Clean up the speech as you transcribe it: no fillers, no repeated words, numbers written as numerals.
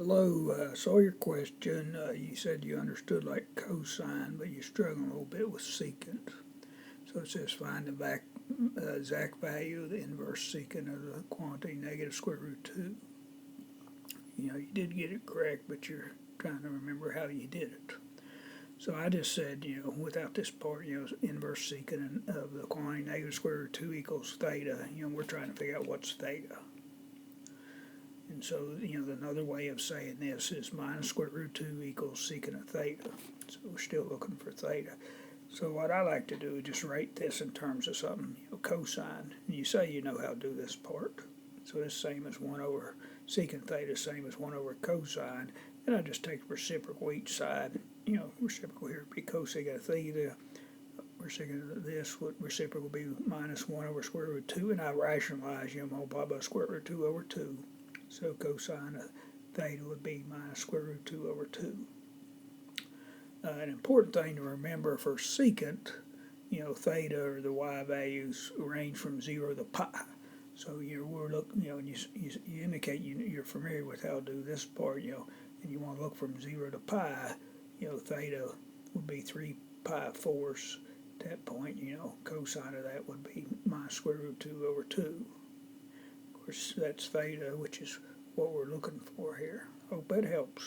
Hello, saw your question. You said you understood like cosine, but you're struggling a little bit with secant. So it says find the exact value of the inverse secant of the quantity negative square root 2. You did get it correct, but you're trying to remember how you did it. So I just said, without this part, inverse secant of the quantity negative square root 2 equals theta. We're trying to figure out what's theta. And so, another way of saying this is minus square root 2 equals secant of theta. So we're still looking for theta. So what I like to do is just write this in terms of something, cosine. And you say you know how to do this part. So it's same as 1 over secant theta, same as 1 over cosine. And I just take the reciprocal each side. Reciprocal here would be cosecant of theta. Reciprocal of this would reciprocal be minus 1 over square root 2. And I rationalize, multiply by square root 2 over 2. So cosine of theta would be minus square root 2 over 2. An important thing to remember for secant, theta or the y values range from 0 to pi. So we're looking, you indicate you're familiar with how to do this part, and you want to look from 0 to pi, theta would be 3 pi fourths. At that point, cosine of that would be minus square root 2 over 2. Of course, that's theta, which is what we're looking for here. Hope that helps.